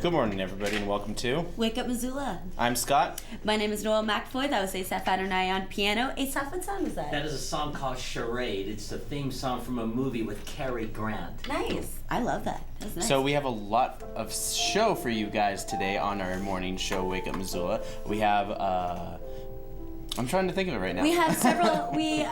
Good morning, everybody, and welcome to Wake Up Missoula. I'm Scott. My name is Noel McFoy. That was Asaph Adonai on piano. Asaph, what song is that? That is a song called Charade. It's the theme song from a movie with Cary Grant. Nice. I love that. That's nice. So we have a lot of show for you guys today on our morning show, Wake Up Missoula. We have, I'm trying to think of it right now. We have several, we've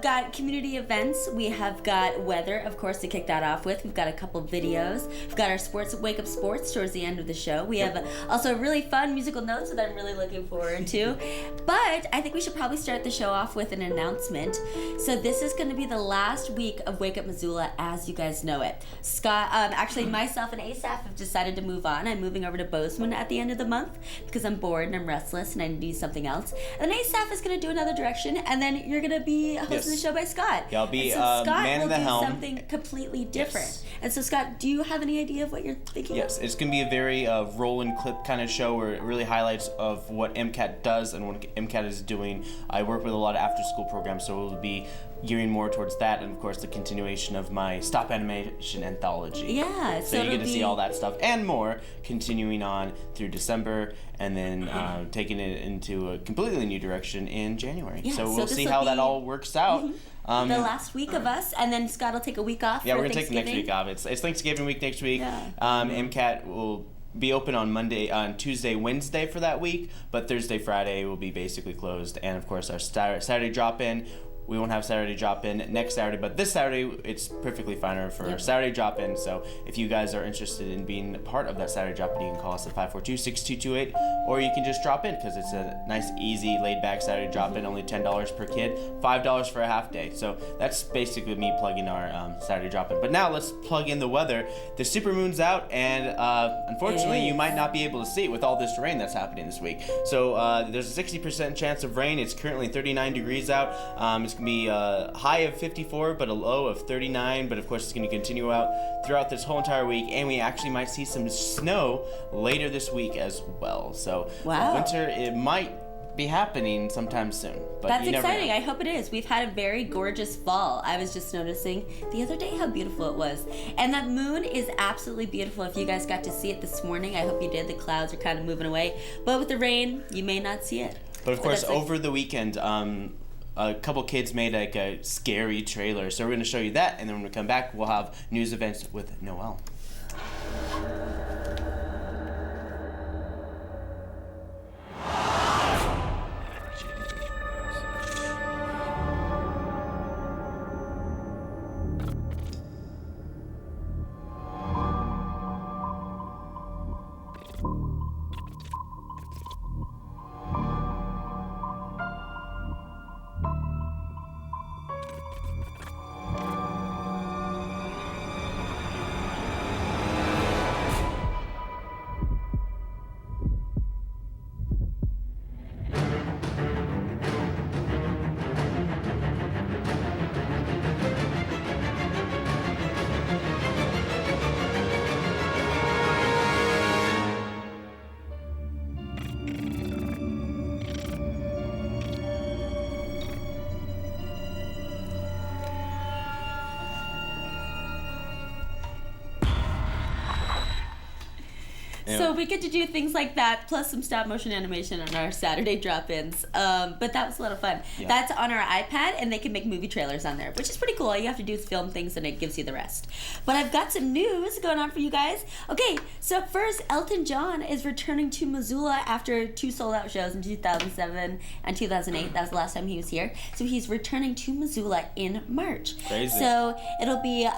got community events. We have got weather, of course, to kick that off with. We've got a couple videos. We've got our Wake Up Sports towards the end of the show. We have also really fun musical notes that I'm really looking forward to. But I think we should probably start the show off with an announcement. So this is going to be the last week of Wake Up Missoula as you guys know it. Scott, actually myself and Asaph have decided to move on. I'm moving over to Bozeman at the end of the month because I'm bored and I'm restless and I need something else. And then Asaph is going to do another direction, and then you're going to be hosting the show by Scott. Yeah, I'll be Scott man in the helm. Something completely different. Yes. And so, Scott, do you have any idea of what you're thinking? Yes, it's going to be a very roll and clip kind of show where it really highlights of what MCAT does and what MCAT is doing. I work with a lot of after-school programs, so we'll be gearing more towards that, and of course the continuation of my stop animation anthology. Yeah, so you get to see all that stuff and more continuing on through December, and then taking it into a completely new direction in January. Yeah, so we'll see how that all works out. The last week of us, and then Scott will take a week off. Yeah, for we're gonna take next week off. It's Thanksgiving week next week. Yeah. MCAT will be open on Tuesday, Wednesday for that week, but Thursday, Friday will be basically closed. And of course, our Saturday drop-in. We won't have Saturday drop-in next Saturday, but this Saturday it's perfectly fine for Saturday drop-in. So if you guys are interested in being a part of that Saturday drop-in, you can call us at 542-6228, or you can just drop in because it's a nice, easy, laid-back Saturday drop-in, only $10 per kid, $5 for a half day. So that's basically me plugging our Saturday drop-in. But now let's plug in the weather. The supermoon's out, and unfortunately you might not be able to see it with all this rain that's happening this week. So there's a 60% chance of rain. It's currently 39 degrees out. It's going to be a high of 54, but a low of 39. But of course, it's going to continue out throughout this whole entire week, and we actually might see some snow later this week as well. So winter, it might be happening sometime soon. But that's you never exciting. know. I hope it is. We've had a very gorgeous fall. I was just noticing the other day how beautiful it was. And that moon is absolutely beautiful. If you guys got to see it this morning, I hope you did. The clouds are kind of moving away. But with the rain, you may not see it. But of course, over the weekend, a couple kids made like a scary trailer. So we're going to show you that, and then when we come back, we'll have news events with Noel. So we get to do things like that, plus some stop motion animation on our Saturday drop-ins. But that was a lot of fun. Yeah. That's on our iPad, and they can make movie trailers on there, which is pretty cool. All you have to do is film things, and it gives you the rest. But I've got some news going on for you guys. Okay, so first, Elton John is returning to Missoula after 2 sold-out shows in 2007 and 2008. That was the last time he was here. So he's returning to Missoula in March. Crazy. So it'll be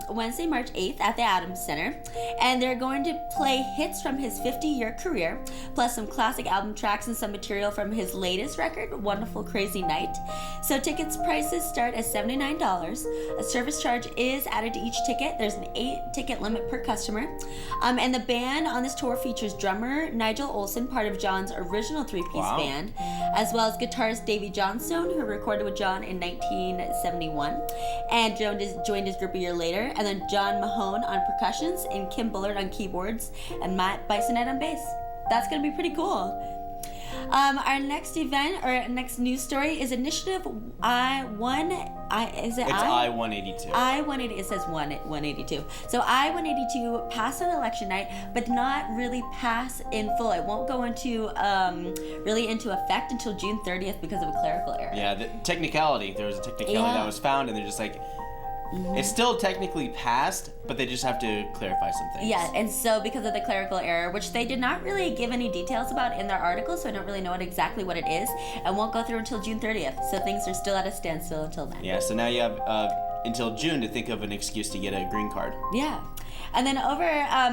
Wednesday, March 8th at the Adams Center, and they're going to play hits from his 50-year career, plus some classic album tracks and some material from his latest record, Wonderful Crazy Night. So tickets prices start at $79. A service charge is added to each ticket. There's an 8-ticket limit per customer. And the band on this tour features drummer Nigel Olsson, part of John's original 3-piece band, as well as guitarist Davey Johnstone, who recorded with John in 1971, and joined his group a year later, and then John Mahone on percussions, and Kim Bullard on keyboards, and Matt Bisonette on bass. That's going to be pretty cool. Our next event or next news story is Initiative It's I-182. I-180, it says 182. So I-182 passed on election night, but not really pass in full. It won't go into really into effect until June 30th because of a clerical error. Yeah, there was a technicality that was found, and they're just like, it's still technically passed, but they just have to clarify some things. Yeah, and so because of the clerical error, which they did not really give any details about in their article, so I don't really know exactly what it is, and won't go through until June 30th. So things are still at a standstill until then. Yeah, so now you have until June to think of an excuse to get a green card. Yeah. And then over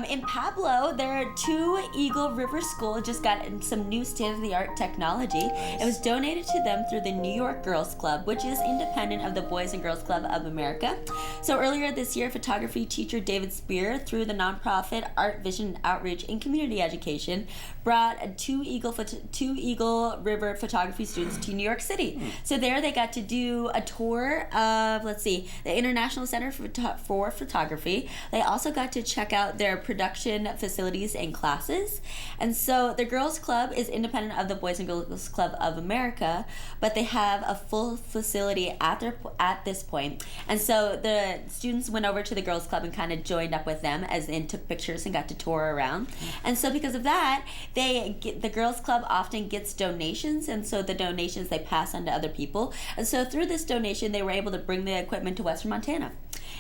in Pablo, their 2 Eagle River School just got some new state-of-the-art technology. Nice. It was donated to them through the New York Girls Club, which is independent of the Boys and Girls Club of America. So earlier this year, photography teacher David Spear, through the nonprofit Art Vision Outreach and Community Education, brought 2 Eagle River photography students to New York City. So there they got to do a tour of, the International Center for Photography. They also got to check out their production facilities and classes. And so the Girls Club is independent of the Boys and Girls Club of America, but they have a full facility at this point. And so the students went over to the Girls Club and kind of joined up with them, as in took pictures and got to tour around. And so because of that, the Girls Club often gets donations, and so the donations they pass on to other people. And so through this donation, they were able to bring the equipment to Western Montana.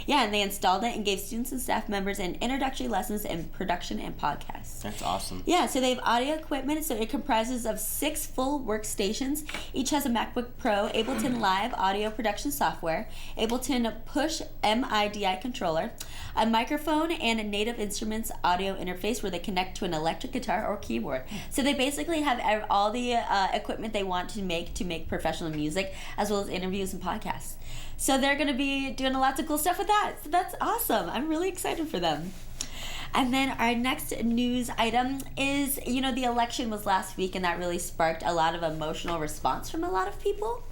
Yeah, and they installed it and gave students and staff members an introductory lessons in production and podcasts. That's awesome. Yeah, so they have audio equipment, so it comprises of 6 full workstations. Each has a MacBook Pro, Ableton Live audio production software, Ableton Push MIDI controller, a microphone, and a Native Instruments audio interface where they connect to an electric guitar or keyboard. So they basically have all the equipment they want to make professional music, as well as interviews and podcasts. So they're going to be doing lots of cool stuff with that. So that's awesome. I'm really excited for them. And then our next news item is, the election was last week, and that really sparked a lot of emotional response from a lot of people.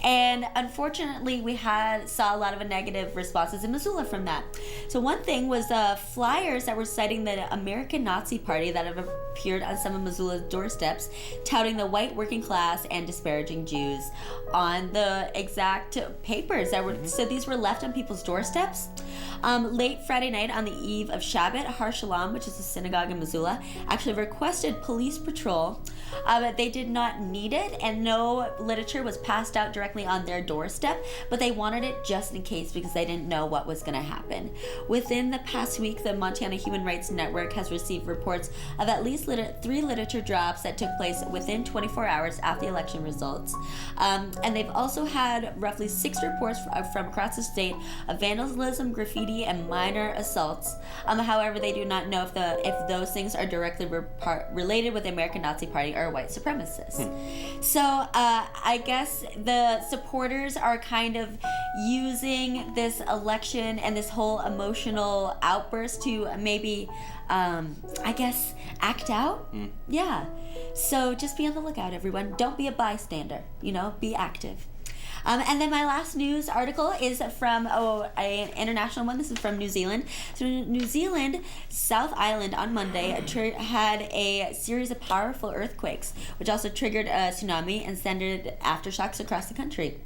And unfortunately, we saw a lot of negative responses in Missoula from that. So one thing was flyers that were citing the American Nazi Party that have appeared on some of Missoula's doorsteps, touting the white working class and disparaging Jews on the exact papers that were. So these were left on people's doorsteps. Late Friday night on the eve of Shabbat, Har Shalom, which is a synagogue in Missoula, actually requested police patrol, but they did not need it, and no literature was passed out directly on their doorstep, but they wanted it just in case because they didn't know what was going to happen. Within the past week, the Montana Human Rights Network has received reports of at least 3 literature drops that took place within 24 hours after the election results. And they've also had roughly 6 reports from across the state of vandalism, graffiti, and minor assaults. However, they do not know if those things are directly related with the American Nazi Party or white supremacists. So I guess the supporters are kind of using this election and this whole emotional outburst to maybe, act out. Yeah. So just be on the lookout, everyone. Don't be a bystander. Be active. And then my last news article is from an international one. This is from New Zealand. So New Zealand, South Island on Monday had a series of powerful earthquakes, which also triggered a tsunami and sent aftershocks across the country.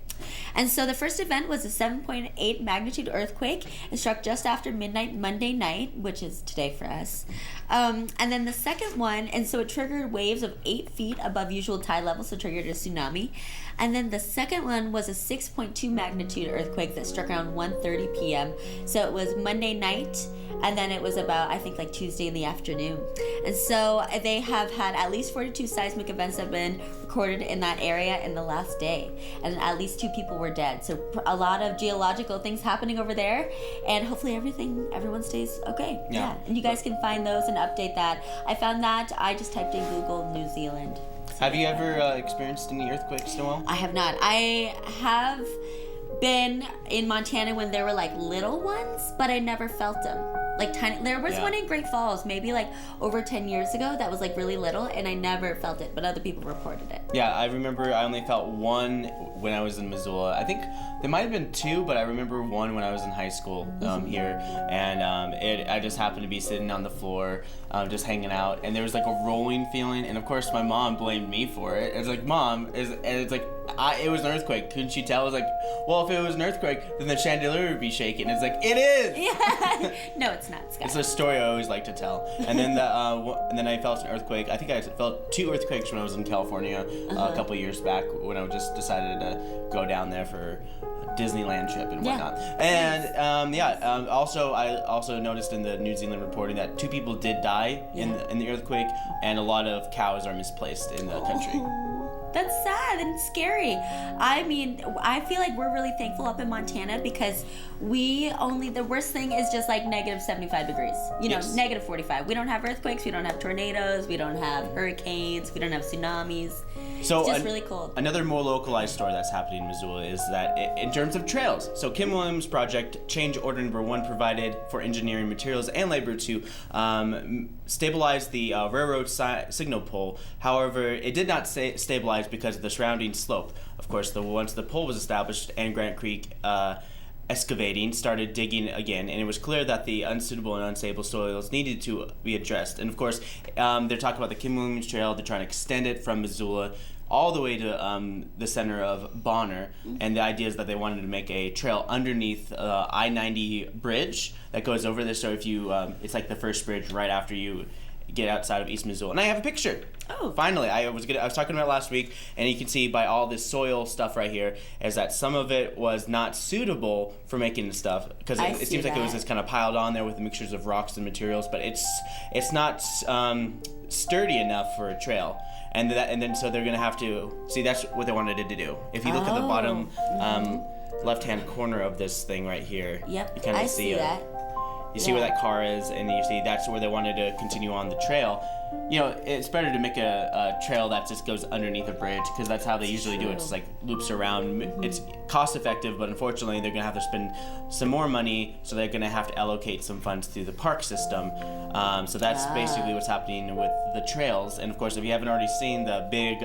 And so the first event was a 7.8 magnitude earthquake. It struck just after midnight Monday night, which is today for us. And then the second one, and so it triggered waves of 8 feet above usual tide level, so triggered a tsunami. And then the second one was a 6.2 magnitude earthquake that struck around 1:30 p.m. So it was Monday night, and then it was about, I think, like Tuesday in the afternoon. And so they have had at least 42 seismic events that have been recorded in that area in the last day. And at least 2 people were dead. So a lot of geological things happening over there. And hopefully everyone stays okay. Yeah. And you guys can find those and update that. I found that. I just typed in Google New Zealand. Have you ever experienced any earthquakes, Noelle? I have not. I have been in Montana when there were like little ones, but I never felt them. Like tiny. There was one in Great Falls, maybe like over 10 years ago, that was like really little, and I never felt it, but other people reported it. Yeah, I remember I only felt one when I was in Missoula. I think there might have been two, but I remember one when I was in high school here, and I just happened to be sitting on the floor, just hanging out, and there was like a rolling feeling, and of course my mom blamed me for it. It's like, Mom, and it's like, it was an earthquake. Couldn't you tell? I was like, well, if it was an earthquake, then the chandelier would be shaking. It's like, it is! Yeah. No, it's not, Scott. It's a story I always like to tell. And then and then I felt an earthquake. I think I felt 2 earthquakes when I was in California a couple years back when I just decided to go down there for a Disneyland trip and whatnot. And also I also noticed in the New Zealand reporting that 2 people did die in the earthquake, and a lot of cows are misplaced in the country. That's sad and scary. I mean, I feel like we're really thankful up in Montana because the worst thing is just like negative 75 degrees. You know, negative 45. We don't have earthquakes, we don't have tornadoes, we don't have hurricanes, we don't have tsunamis. So it's just really cold. Another more localized story that's happening in Missoula is that in terms of trails, so Kim Williams' project, change order number 1, provided for engineering materials and labor to stabilize the railroad signal pole. However, it did not stabilize because of the surrounding slope. Of course, once the pole was established and Grant Creek excavating started digging again, and it was clear that the unsuitable and unstable soils needed to be addressed. And of course, they're talking about the Kim Williams Trail. They're trying to extend it from Missoula all the way to the center of Bonner, and the idea is that they wanted to make a trail underneath I-90 bridge that goes over this. So if you, it's like the first bridge right after you get outside of East Missoula. And I have a picture. Oh. Finally, I was talking about it last week, and you can see by all this soil stuff right here is that some of it was not suitable for making the stuff, because it seems like it was just kind of piled on there with mixtures of rocks and materials, but it's not sturdy enough for a trail. And then so they're gonna have to see, that's what they wanted to do. If you look at the bottom left-hand corner of this thing right here, you kind of see that. You see where that car is, and you see that's where they wanted to continue on the trail. You know, it's better to make a trail that just goes underneath a bridge, because that's how they usually do it. It's like loops around. It's cost effective, but unfortunately they're gonna have to spend some more money, so they're gonna have to allocate some funds through the park system. So that's basically what's happening with the trails. And of course, if you haven't already seen the big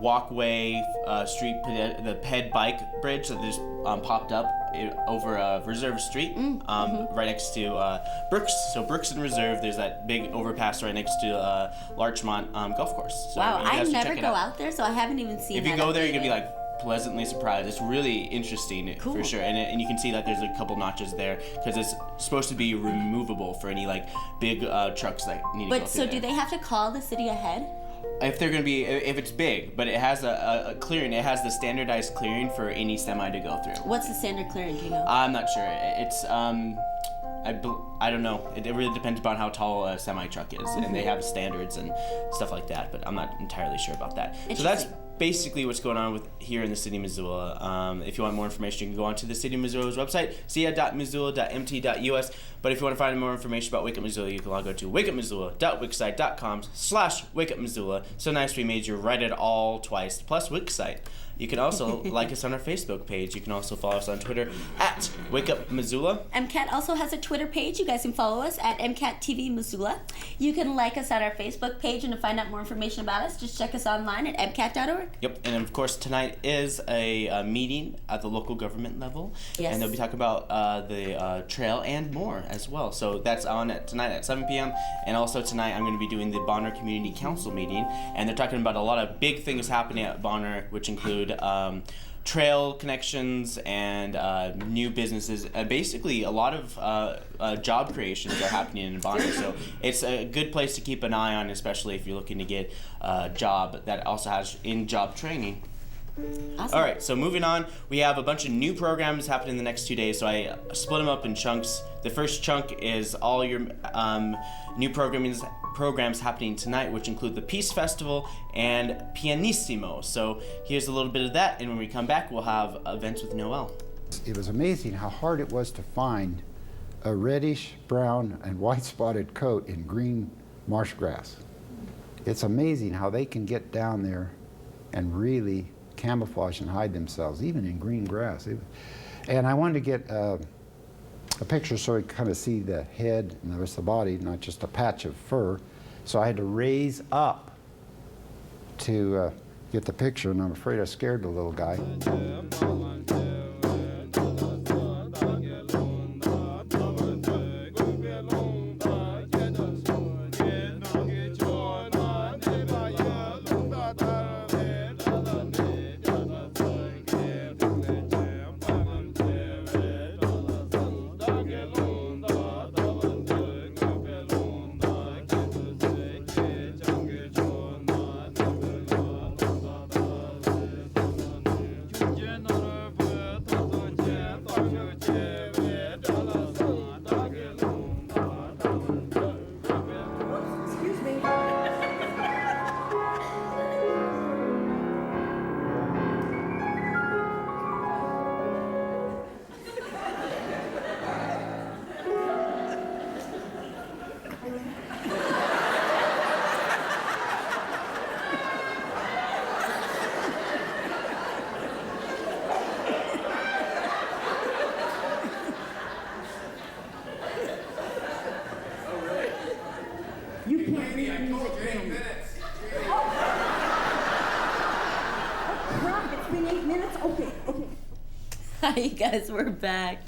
walkway street, the ped bike bridge that just popped up over Reserve Street, right next to Brooks. So Brooks and Reserve, there's that big overpass right next to Larchmont Golf Course. So wow, I never go out there, so I haven't even seen. If you go there, you're gonna be like pleasantly surprised. It's really interesting for sure, and you can see that there's a couple notches there because it's supposed to be removable for any like big trucks that need to go through. But so do they have to call the city ahead? If they're gonna be, if it's big, but it has a clearing, it has the standardized clearing for any semi to go through. What's the standard clearing? Do you know? I'm not sure. It's I don't know. It really depends upon how tall a semi truck is, and they have standards and stuff like that. But I'm not entirely sure about that. So that's basically what's going on here in the city of Missoula. If you want more information, you can go onto the city of Missoula's website, cia.missoula.mt.us. But if you want to find more information about Wake Up Missoula, you can log on to wakeupmissoula.wixsite.com/wakeupmissoula. So nice we made you write it all twice, plus Wixsite. You can also like us on our Facebook page. You can also follow us on Twitter at Wake Up Missoula. MCAT also has a Twitter page. You guys can follow us at MCAT TV Missoula. You can like us on our Facebook page, and to find out more information about us, just check us online at MCAT.org. Yep, and of course tonight is a meeting at the local government level. Yes. And they'll be talking about the trail and more as well. So that's on tonight at 7 p.m. And also tonight I'm going to be doing the Bonner Community Council meeting, and they're talking about a lot of big things happening at Bonner, which include trail connections and new businesses. Basically, a lot of job creations are happening in Bonner, so it's a good place to keep an eye on, especially if you're looking to get a job that also has in-job training. Awesome. All right, so moving on, we have a bunch of new programs happening in the next 2 days, so I split them up in chunks. The first chunk is all your new programs happening tonight, which include the Peace Festival and Pianissimo. So here's a little bit of that, and when we come back, we'll have events with Noel. It was amazing how hard it was to find a reddish, brown, and white spotted coat in green marsh grass. It's amazing how they can get down there and really camouflage and hide themselves, even in green grass. And I wanted to get a picture so you kind of see the head and the rest of the body, not just a patch of fur. So I had to raise up to get the picture, and I'm afraid I scared the little guy. You can't read music then. Oh, crap, it's been 8 minutes? Okay. Hi, you guys, we're back.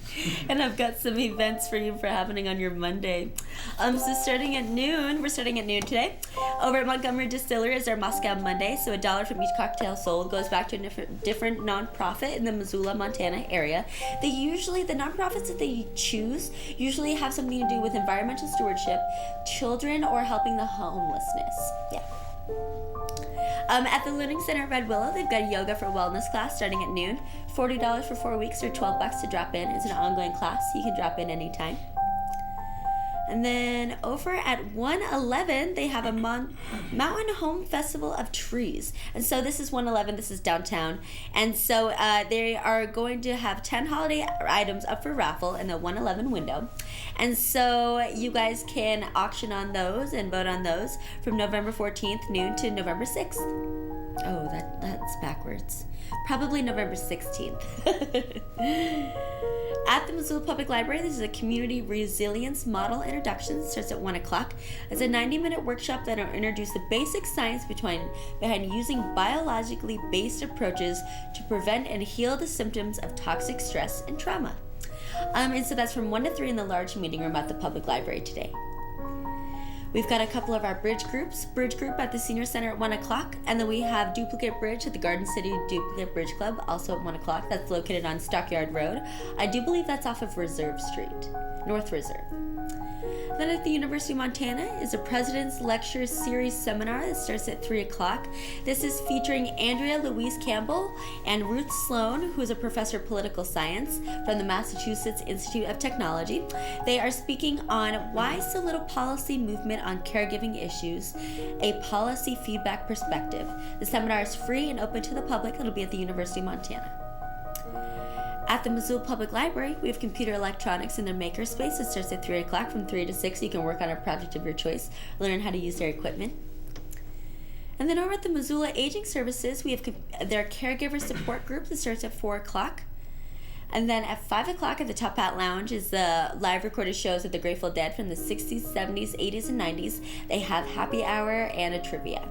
And I've got some events for you for happening on your Monday. So starting at noon, we're starting at noon today. Over at Montgomery Distillery is our Moscow Monday. So $1 from each cocktail sold goes back to a different nonprofit in the Missoula, Montana area. The nonprofits that they choose usually have something to do with environmental stewardship, children, or helping the homelessness. Yeah. At the Learning Center at Red Willow, they've got a yoga for wellness class starting at noon. $40 for 4 weeks or $12 to drop in. It's an ongoing class. You can drop in anytime. And then over at 111, they have a Mountain Home Festival of Trees. And so this is 111, this is downtown. And so they are going to have 10 holiday items up for raffle in the 111 window. And so you guys can auction on those and vote on those from November 14th, noon to November 6th. Oh, that's backwards. Probably November 16th. At the Missoula Public Library, this is a community resilience model introduction. It starts at 1 o'clock. It's a 90-minute workshop that will introduce the basic science behind using biologically based approaches to prevent and heal the symptoms of toxic stress and trauma. And so that's from 1 to 3 in the large meeting room at the public library today. We've got a couple of our bridge groups. Bridge group at the Senior Center at 1 o'clock, and then we have Duplicate Bridge at the Garden City Duplicate Bridge Club, also at 1 o'clock. That's located on Stockyard Road. I do believe that's off of Reserve Street, North Reserve. Then at the University of Montana is a President's Lecture Series seminar that starts at 3 o'clock. This is featuring Andrea Louise Campbell and Ruth Sloan, who is a professor of political science from the Massachusetts Institute of Technology. They are speaking on why so little policy movement on caregiving issues, a policy feedback perspective. The seminar is free and open to the public. It'll be at the University of Montana. At the Missoula Public Library, we have computer electronics in their makerspace. It starts at 3 o'clock. From 3 to 6, you can work on a project of your choice, learn how to use their equipment. And then over at the Missoula Aging Services, we have their caregiver support group that starts at 4 o'clock. And then at 5 o'clock at the Top Hat Lounge is the live recorded shows of the Grateful Dead from the 60s, 70s, 80s, and 90s. They have happy hour and a trivia.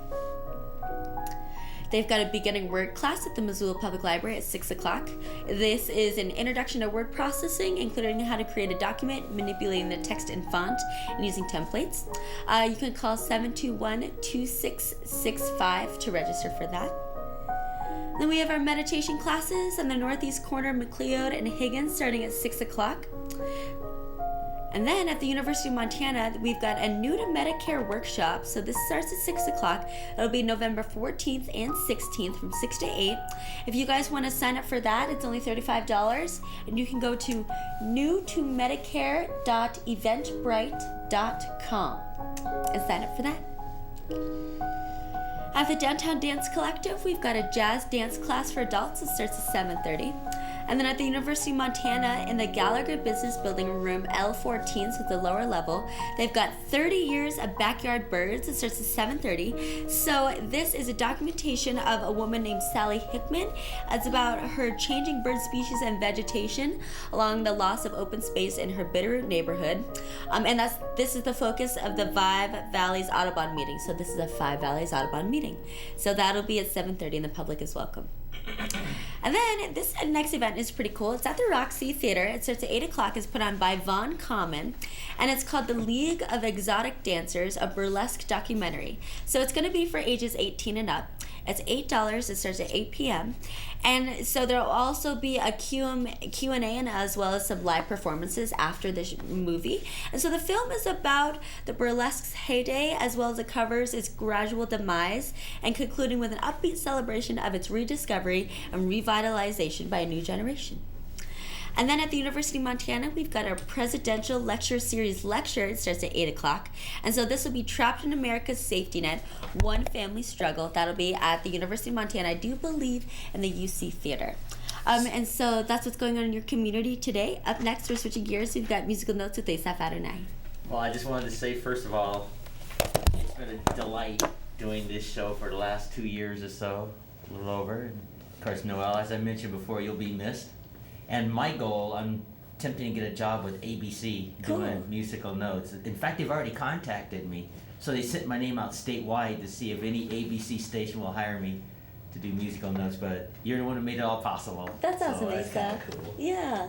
They've got a beginning word class at the Missoula Public Library at 6 o'clock. This is an introduction to word processing, including how to create a document, manipulating the text and font, and using templates. You can call 721-2665 to register for that. Then we have our meditation classes on the northeast corner of McLeod and Higgins starting at 6 o'clock. And then at the University of Montana, we've got a new to Medicare workshop. So this starts at 6 o'clock. It'll be November 14th and 16th from 6 to 8. If you guys want to sign up for that, it's only $35. And you can go to newtomedicare.eventbrite.com and sign up for that. At the Downtown Dance Collective, we've got a jazz dance class for adults. It starts at 7:30. And then at the University of Montana, in the Gallagher Business Building room L14, so the lower level, they've got 30 years of backyard birds. It starts at 7:30. So this is a documentation of a woman named Sally Hickman. It's about her changing bird species and vegetation along the loss of open space in her Bitterroot neighborhood. And this is the focus of the Five Valleys Audubon meeting. So this is a Five Valleys Audubon meeting. So that'll be at 7:30, and the public is welcome. And then this next event is pretty cool. It's at the Roxy Theater. It starts at 8 o'clock. It's put on by Von Common, and it's called The League of Exotic Dancers, a burlesque documentary. So it's going to be for ages 18 and up. It's $8. It starts at 8 p.m. And so there'll also be a Q&A and as well as some live performances after the movie. And so the film is about the burlesque's heyday as well as it covers its gradual demise and concluding with an upbeat celebration of its rediscovery and revitalization by a new generation. And then at the University of Montana, we've got our Presidential Lecture Series lecture. It starts at 8 o'clock. And so this will be Trapped in America's Safety Net, One Family Struggle. That'll be at the University of Montana, I do believe, in the UC Theater. And so that's what's going on in your community today. Up next, we're switching gears. We've got musical notes with Asaf Adonai. Well, I just wanted to say, first of all, it's been a delight doing this show for the last 2 years or so, a little over. And of course, Noel, as I mentioned before, you'll be missed. And my goal, I'm attempting to get a job with ABC doing musical notes. In fact, they've already contacted me. So they sent my name out statewide to see if any ABC station will hire me to do musical notes. But you're the one who made it all possible. That's awesome, so that's Asaf. kinda cool. Yeah.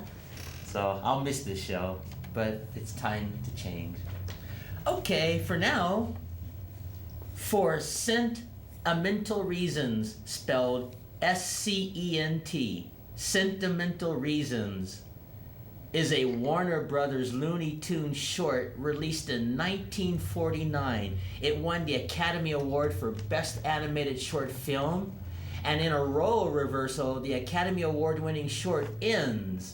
So I'll miss this show, but it's time to change. Okay, for now, for sentimental reasons, spelled SCENT. Sentimental Reasons is a Warner Brothers Looney Tunes short released in 1949. It won the Academy Award for Best Animated Short Film, and in a role reversal, the Academy Award-winning short ends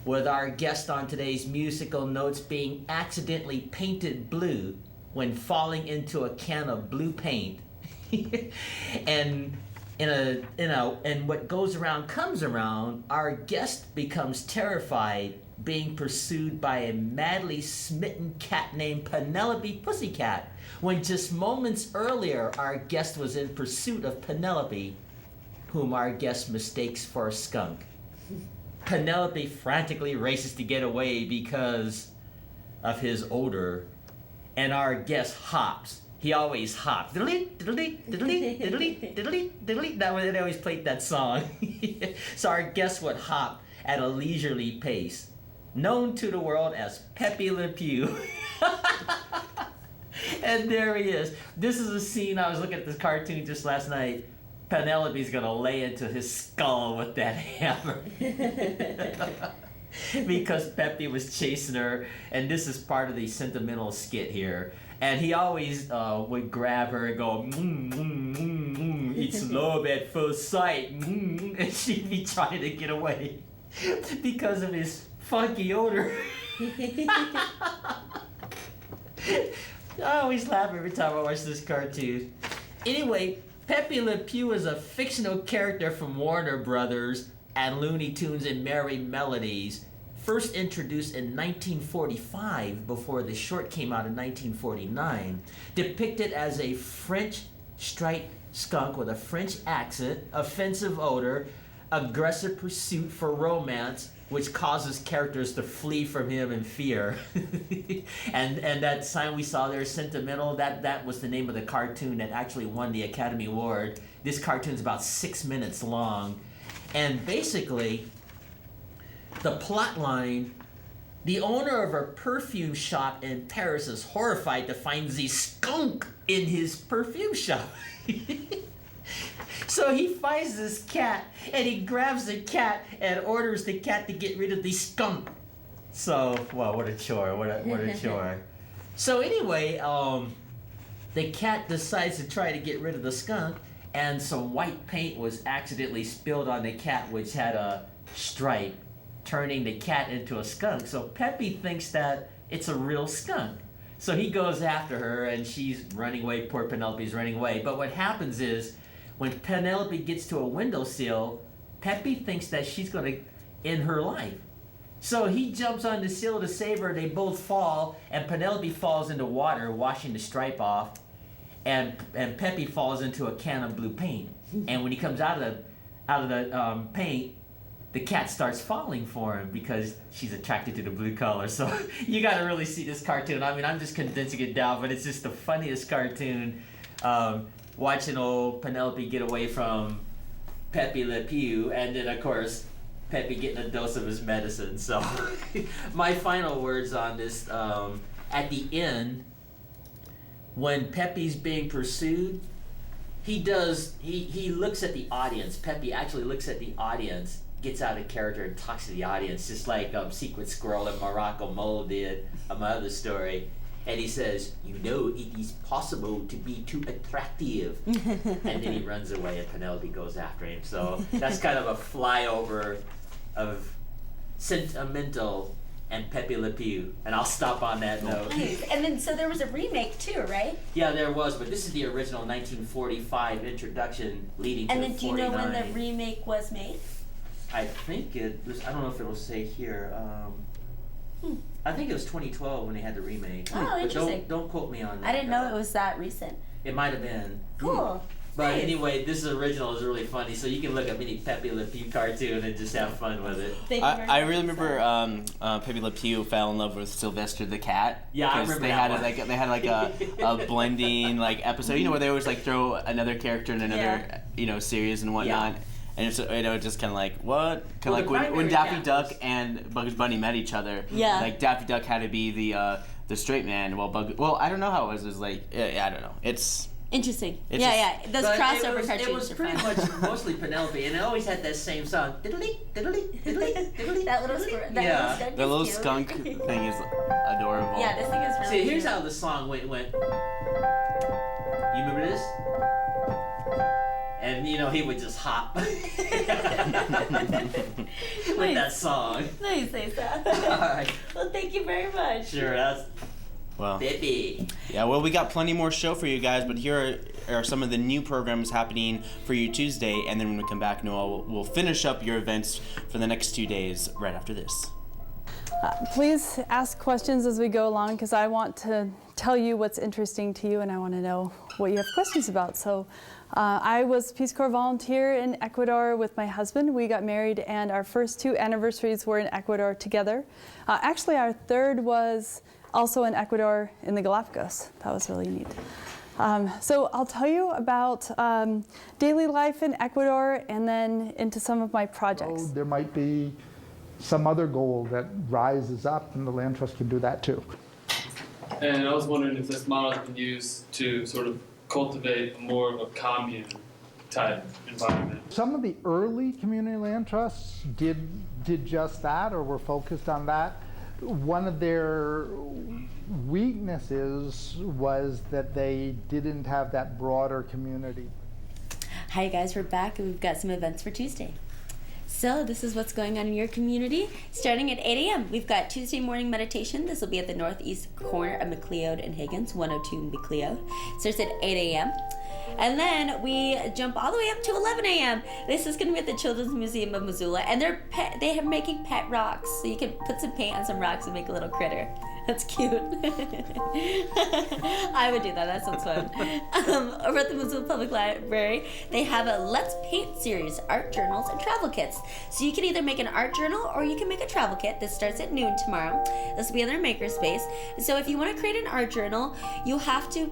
with our guest on today's musical notes being accidentally painted blue when falling into a can of blue paint. And what goes around comes around, our guest becomes terrified being pursued by a madly smitten cat named Penelope Pussycat, when just moments earlier our guest was in pursuit of Penelope, whom our guest mistakes for a skunk. Penelope frantically races to get away because of his odor, and our guest hops. He always hops. Diddly, diddly, diddly, diddly, diddly, diddly. That way they always played that song. So our guest would hop at a leisurely pace, known to the world as Pepe Le Pew. And there he is. This is a scene, I was looking at this cartoon just last night. Penelope's gonna lay into his skull with that hammer. Because Pepe was chasing her, and this is part of the sentimental skit here. And he always would grab her and go, it's love at first sight, and she'd be trying to get away because of his funky odor. I always laugh every time I watch this cartoon. Anyway, Pepe Le Pew is a fictional character from Warner Brothers and Looney Tunes and Merry Melodies, first introduced in 1945 before the short came out in 1949, depicted as a French striped skunk with a French accent, offensive odor, aggressive pursuit for romance, which causes characters to flee from him in fear. and that sign we saw there, Sentimental, that was the name of the cartoon that actually won the Academy Award. This cartoon's about 6 minutes long, and basically the plot line: the owner of a perfume shop in Paris is horrified to find the skunk in his perfume shop. So he finds this cat, and he grabs the cat and orders the cat to get rid of the skunk. So, well, what a chore, what a chore. So anyway, the cat decides to try to get rid of the skunk, and some white paint was accidentally spilled on the cat, which had a stripe, turning the cat into a skunk. So Pepe thinks that it's a real skunk. So he goes after her, and she's running away. Poor Penelope's running away. But what happens is, when Penelope gets to a windowsill, Pepe thinks that she's going to in her life. So he jumps on the sill to save her. They both fall, and Penelope falls into water, washing the stripe off, and Pepe falls into a can of blue paint. And when he comes out of the paint, the cat starts falling for him because she's attracted to the blue color. So you got to really see this cartoon. I mean, I'm just condensing it down, but it's just the funniest cartoon. Watching old Penelope get away from Pepe Le Pew, and then of course Pepe getting a dose of his medicine. So my final words on this, at the end, when Pepe's being pursued, he looks at the audience. Pepe actually looks at the audience, gets out of character and talks to the audience, just like Secret Squirrel and Morocco Mole did on my other story. And he says, "You know, it is possible to be too attractive." And then he runs away and Penelope goes after him. So that's kind of a flyover of Sentimental and Pepe Le Pew. And I'll stop on that note. Nice. And then, so there was a remake too, right? Yeah, there was, but this is the original 1945 introduction leading to 49. And then do you know when the remake was made? I think it was, I don't know if it'll say here. I think it was 2012 when they had the remake. Oh, but interesting. Don't quote me on that. I didn't know it was that recent. It might have been. Cool. But Nice. anyway, this original is really funny, so you can look up any Pepe Le Pew cartoon and just have fun with it. Thank you very I much. really remember Pepe Le Pew fell in love with Sylvester the cat. Yeah, I 'cause remember they that had one. they had like a blending like episode, where they always like throw another character in another series and whatnot. Yeah. And it's just kind of like what, kind Well, of the like when primary Daffy cat Duck was- and Bugs Bunny met each other. Yeah. Like Daffy Duck had to be the straight man, well I don't know how it was. It was like I don't know. It's Interesting. It's Yeah. Those But crossover cartoons it was are pretty fun. much mostly Penelope, and it always had that same song. Diddly, diddly, diddly, diddly. That little skunk. Yeah. That the little cute. skunk thing is adorable. Yeah, this thing is really See, here's cute. how the song went. You remember this? And he would just hop with that song. Nice, All right. Well, thank you very much. Sure, that's Well. Pepe. Yeah, well, we got plenty more show for you guys, but here are some of the new programs happening for you Tuesday, and then when we come back, Noah, we'll finish up your events for the next 2 days right after this. Please ask questions as we go along because I want to tell you what's interesting to you and I want to know what you have questions about. So I was Peace Corps volunteer in Ecuador with my husband. We got married and our first 2 anniversaries were in Ecuador together. Actually, our third was also in Ecuador in the Galapagos. That was really neat. So I'll tell you about daily life in Ecuador and then into some of my projects. There might be some other goal that rises up, and the land trust can do that too. And I was wondering if this model has been used to sort of cultivate more of a commune type environment. Some of the early community land trusts did just that, or were focused on that. One of their weaknesses was that they didn't have that broader community. Hi guys, we're back and we've got some events for Tuesday. So this is what's going on in your community. Starting at 8 a.m., we've got Tuesday morning meditation. This will be at the northeast corner of McLeod and Higgins, 102 McLeod. Starts at 8 a.m. And then we jump all the way up to 11 a.m. This is going to be at the Children's Museum of Missoula, and they are making pet rocks, so you can put some paint on some rocks and make a little critter. That's cute. I would do that. That sounds fun. Over at the Missoula Public Library, they have a Let's Paint series, art journals, and travel kits. So you can either make an art journal or you can make a travel kit. This starts at noon tomorrow. This will be in their makerspace. So if you want to create an art journal, you have to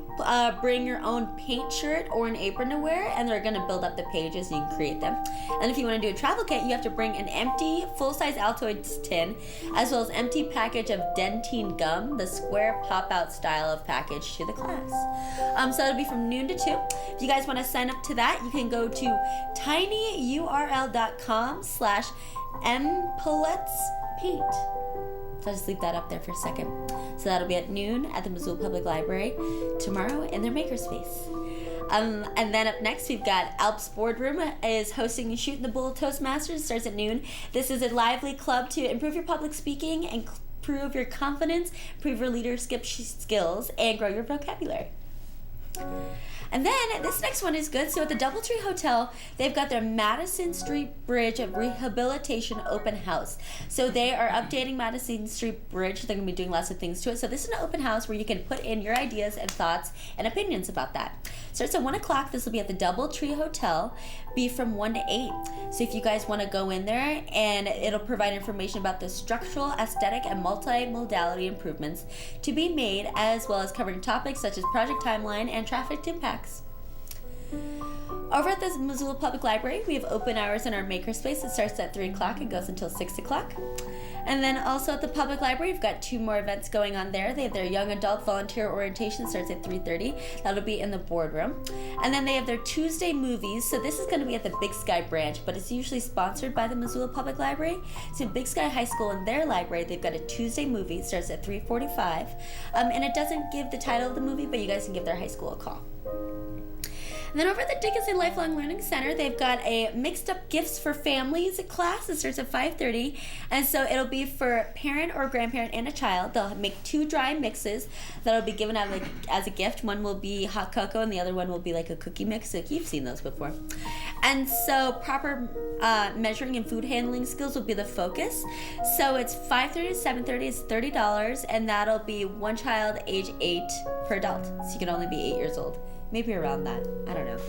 bring your own paint shirt or an apron to wear, and they're going to build up the pages and you can create them. And if you want to do a travel kit, you have to bring an empty full-size Altoids tin, as well as empty package of dentine gum, the square pop-out style of package, to the class. So that'll be from noon to 2. If you guys want to sign up to that, you can go to tinyurl.com/mpelletspaint. So I'll just leave that up there for a second. So that'll be at noon at the Missoula Public Library tomorrow in their makerspace. And then up next, we've got Alps Boardroom is hosting Shooting the Bull Toastmasters. Starts at noon. This is a lively club to improve your public speaking and improve your confidence, improve your leadership skills, and grow your vocabulary. And then this next one is good. So at the Doubletree Hotel, they've got their Madison Street Bridge Rehabilitation Open House. So they are updating Madison Street Bridge. They're going to be doing lots of things to it. So this is an open house where you can put in your ideas and thoughts and opinions about that. Starts at 1 o'clock. This will be at the Doubletree Hotel. Be from 1 to 8. So if you guys want to go in there, and it'll provide information about the structural, aesthetic, and multi-modality improvements to be made, as well as covering topics such as project timeline and traffic impacts. Over at the Missoula Public Library, we have open hours in our makerspace. It starts at 3 o'clock and goes until 6 o'clock. And then also at the public library, we've got 2 more events going on there. They have their young adult volunteer orientation, starts at 3:30. That'll be in the boardroom. And then they have their Tuesday movies. So this is going to be at the Big Sky branch, but it's usually sponsored by the Missoula Public Library. So Big Sky High School, in their library, they've got a Tuesday movie. It starts at 3:45. And it doesn't give the title of the movie, but you guys can give their high school a call. And then over at the Dickinson Lifelong Learning Center, they've got a Mixed Up Gifts for Families class. It starts at 5:30. And so it'll be for parent or grandparent and a child. They'll make 2 dry mixes that'll be given out as a gift. One will be hot cocoa and the other one will be like a cookie mix. Like you've seen those before. And so proper measuring and food handling skills will be the focus. So it's 5:30 to 7:30. It's $30. And that'll be one child age 8 per adult. So you can only be 8 years old. Maybe around that. I don't know.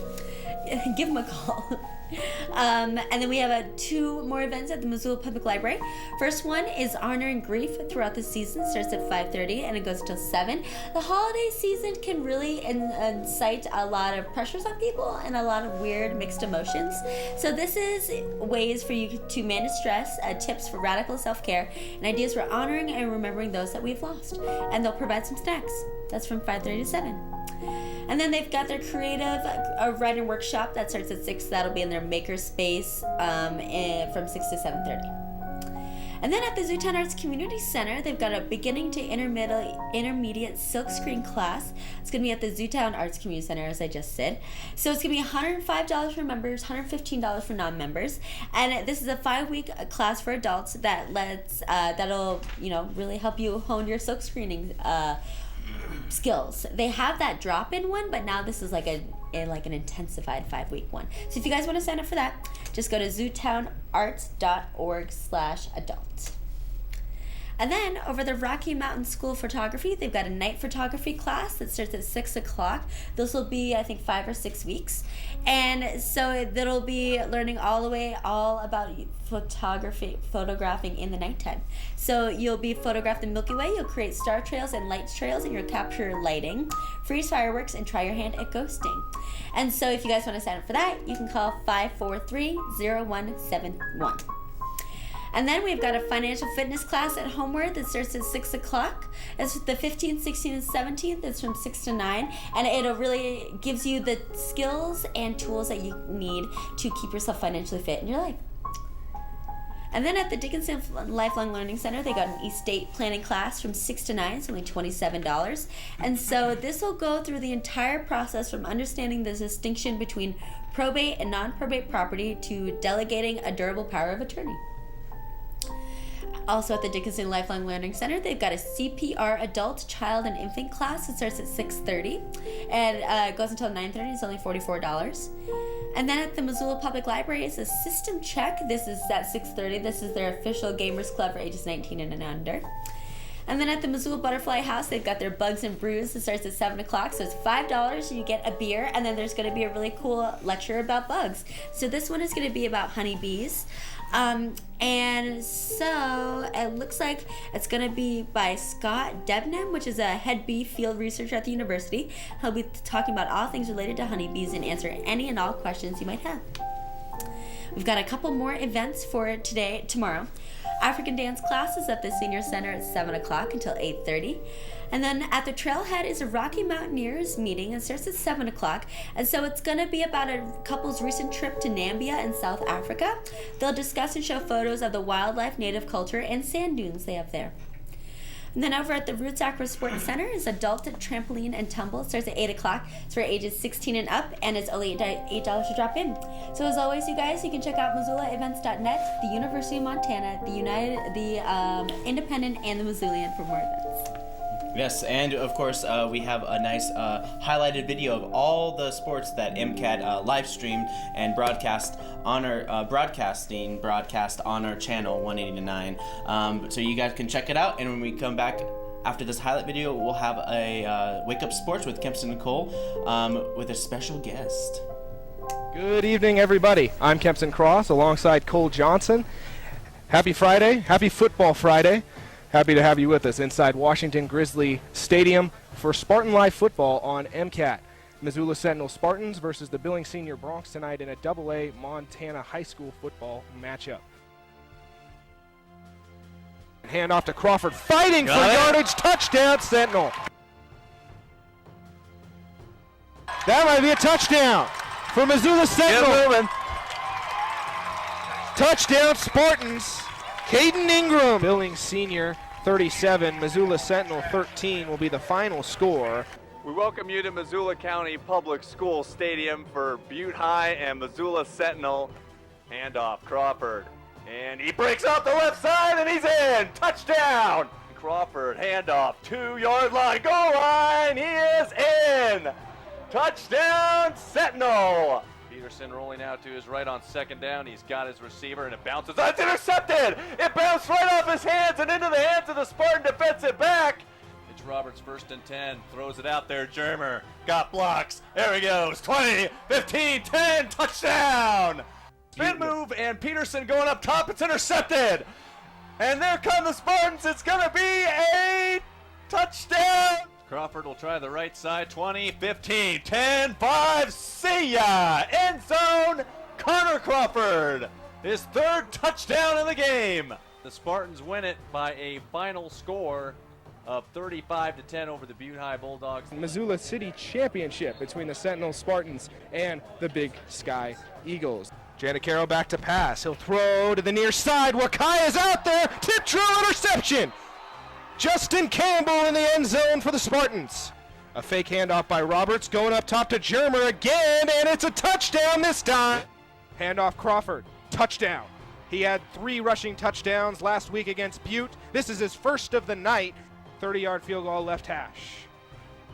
Give them a call. And then we have 2 more events at the Missoula Public Library. First one is Honor and Grief Throughout the Season. Starts at 5:30 and it goes until 7. The holiday season can really incite a lot of pressures on people and a lot of weird mixed emotions. So this is ways for you to manage stress, tips for radical self-care, and ideas for honoring and remembering those that we've lost. And they'll provide some snacks. That's from 5:30 to 7. And then they've got their creative writing workshop that starts at 6. That'll be in their maker space from 6 to 7:30. And then at the Zootown Arts Community Center, they've got a beginning to intermediate silkscreen class. It's going to be at the Zootown Arts Community Center, as I just said. So it's going to be $105 for members, $115 for non-members. And this is a 5-week class for adults that'll really help you hone your silkscreening skills. They have that drop-in one, but now this is like an intensified 5-week one. So if you guys want to sign up for that, just go to zootownarts.org/adult. And then over the Rocky Mountain School of Photography, they've got a night photography class that starts at 6 o'clock. This will be, I think, 5 or 6 weeks. And so that'll be learning all about photographing in the nighttime. So you'll be photograph the Milky Way, you'll create star trails and light trails, and you'll capture lighting, freeze fireworks, and try your hand at ghosting. And so if you guys want to sign up for that, you can call 543-0171. And then we've got a financial fitness class at Homeward that starts at 6 o'clock. It's the 15th, 16th, and 17th. It's from 6 to 9. And it really gives you the skills and tools that you need to keep yourself financially fit in your life. And then at the Dickinson Lifelong Learning Center, they got an estate planning class from 6 to 9. It's only $27. And so this will go through the entire process from understanding the distinction between probate and non-probate property to delegating a durable power of attorney. Also at the Dickinson Lifelong Learning Center, they've got a CPR adult, child, and infant class. It starts at 6:30 and it goes until 9:30. It's only $44. And then at the Missoula Public Library, it's a system check. This is at 6:30. This is their official gamers club for ages 19 and under. And then at the Missoula Butterfly House, they've got their Bugs and Brews. It starts at 7 o'clock, so it's $5. You get a beer, and then there's going to be a really cool lecture about bugs. So this one is going to be about honeybees. And so it looks like it's going to be by Scott Debnam, which is a head bee field researcher at the university. He'll be talking about all things related to honeybees and answer any and all questions you might have. We've got a couple more events for tomorrow. African dance class is at the Senior Center at 7 o'clock until 8:30. And then at the Trailhead is a Rocky Mountaineers meeting. It starts at 7 o'clock. And so it's going to be about a couple's recent trip to Nambia in South Africa. They'll discuss and show photos of the wildlife, native culture, and sand dunes they have there. And then over at the Roots Acro Sports Center is adult trampoline and tumble. It starts at 8 o'clock. It's for ages 16 and up, and it's only $8 to drop in. So as always, you guys, you can check out MissoulaEvents.net, the University of Montana, the Independent, and the Missoulian for more events. Yes, and of course we have a nice highlighted video of all the sports that MCAT live streamed and broadcast on our broadcast on our channel 189. So you guys can check it out, and when we come back after this highlight video, we'll have a Wake Up Sports with Kempson Nicole with a special guest. Good evening, everybody. I'm Kempson Cross alongside Cole Johnson. Happy Friday. Happy Football Friday. Happy to have you with us inside Washington Grizzly Stadium for Spartan Live football on MCAT. Missoula Sentinel Spartans versus the Billings Senior Broncs tonight in a AA Montana high school football matchup. Hand off to Crawford, fighting for yardage, touchdown Sentinel. That might be a touchdown for Missoula Sentinel. Touchdown Spartans. Caden Ingram. Billings Senior 37, Missoula Sentinel 13 will be the final score. We welcome you to Missoula County Public School Stadium for Butte High and Missoula Sentinel. Handoff, Crawford. And he breaks out the left side and he's in. Touchdown. Crawford, handoff, 2-yard line, goal line. He is in. Touchdown, Sentinel. Peterson rolling out to his right on second down. He's got his receiver and it bounces. It's intercepted. It bounced right off his hands and into the hands of the Spartan defensive back. Mitch Roberts, 1st and 10, throws it out there. Germer got blocks. There he goes. 20, 15, 10, touchdown. Spin move and Peterson going up top. It's intercepted. And there come the Spartans. It's going to be a touchdown. Crawford will try the right side. 20, 15, 10, 5. See ya. End zone. Connor Crawford. His 3rd touchdown in the game. The Spartans win it by a final score of 35-10 over the Butte High Bulldogs. Missoula City Championship between the Sentinel Spartans and the Big Sky Eagles. Janicaro back to pass. He'll throw to the near side. Wakai is out there. Tip drill interception. Justin Campbell in the end zone for the Spartans. A fake handoff by Roberts, going up top to Germer again, and it's a touchdown this time. Handoff Crawford, touchdown. He had 3 rushing touchdowns last week against Butte. This is his first of the night. 30-yard field goal left hash.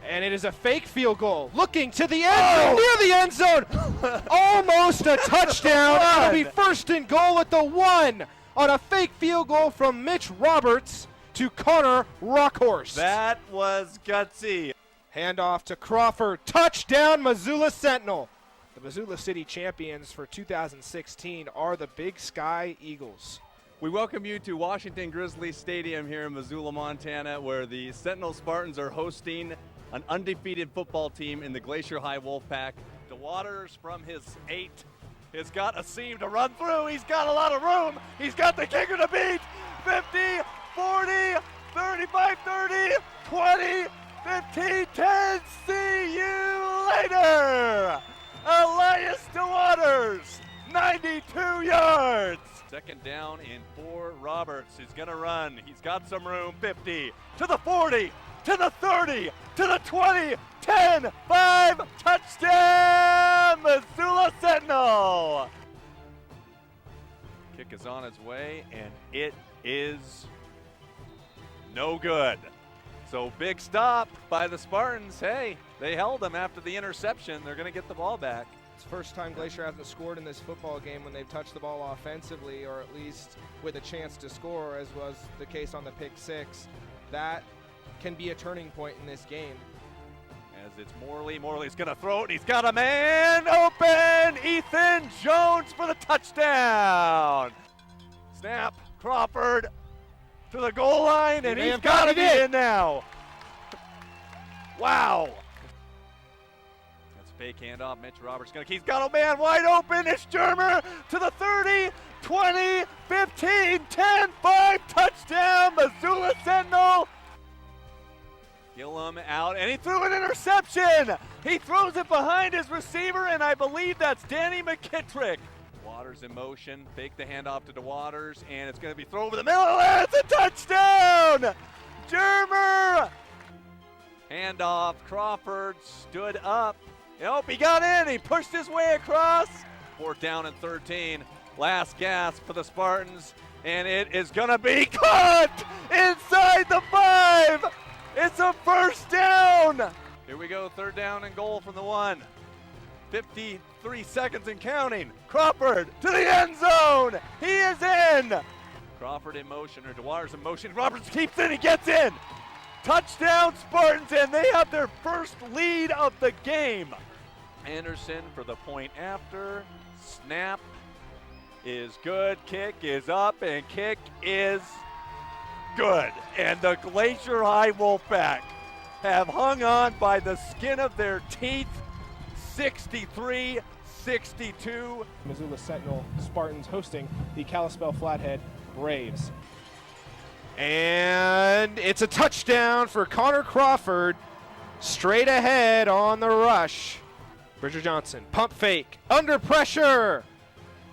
And it is a fake field goal, looking to the end zone, near the end zone. Almost a touchdown. It'll be 1st and goal at the 1 on a fake field goal from Mitch Roberts to Connor Rockhorst. That was gutsy. Handoff to Crawford. Touchdown, Missoula Sentinel. The Missoula City champions for 2016 are the Big Sky Eagles. We welcome you to Washington Grizzly Stadium here in Missoula, Montana, where the Sentinel Spartans are hosting an undefeated football team in the Glacier High Wolfpack. DeWaters from his 8 has got a seam to run through. He's got a lot of room. He's got the kicker to beat. 50, 40, 35, 30, 20, 15, 10. See you later. Elias DeWaters, 92 yards. 2nd down and 4. Roberts is going to run. He's got some room. 50 to the 40, to the 30, to the 20, 10, 5. Touchdown, Missoula Sentinel. Kick is on its way, and it is no good. So big stop by the Spartans. Hey, they held them after the interception. They're going to get the ball back. It's the first time Glacier hasn't scored in this football game when they've touched the ball offensively, or at least with a chance to score, as was the case on the pick 6. That can be a turning point in this game. As it's Morley. Morley's going to throw it, and he's got a man open. Ethan Jones for the touchdown. Snap. Crawford to the goal line, and he's got to be in now. Wow. That's a fake handoff. Mitch Roberts he's got a man wide open. It's Germer to the 30, 20, 15, 10, 5. Touchdown, Missoula Sentinel. Gillum out, and he threw an interception. He throws it behind his receiver, and I believe that's Danny McKittrick. Waters in motion, fake the handoff to DeWaters, and it's going to be thrown over the middle, and it's a touchdown! Germer! Handoff, Crawford stood up. Nope, he got in, he pushed his way across. 4th down and 13, last gasp for the Spartans, and it is going to be caught inside the 5! It's a first down. Here we go, 3rd down and goal from the 1. 53 seconds and counting. Crawford to the end zone. He is in. Crawford in motion, or Dwyer's in motion. Roberts keeps in, he gets in. Touchdown Spartans, and they have their first lead of the game. Anderson for the point after. Snap is good, kick is up, and kick is good. And the Glacier High Wolfpack have hung on by the skin of their teeth. 63-62. Missoula Sentinel Spartans hosting the Kalispell Flathead Braves. And it's a touchdown for Connor Crawford. Straight ahead on the rush. Bridger Johnson, pump fake, under pressure.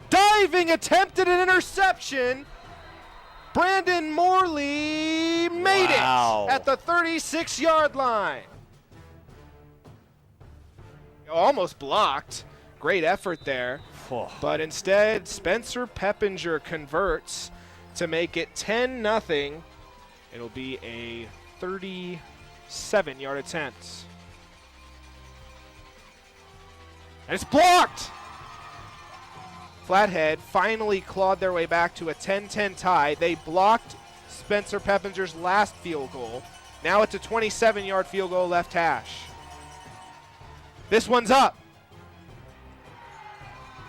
Diving attempt at an interception. Brandon Morley made it at the 36-yard line. Almost blocked. Great effort there. But instead, Spencer Peppinger converts to make it 10-0. It'll be a 37-yard attempt. And it's blocked! Flathead finally clawed their way back to a 10-10 tie. They blocked Spencer Peppinger's last field goal. Now it's a 27-yard field goal left hash. This one's up.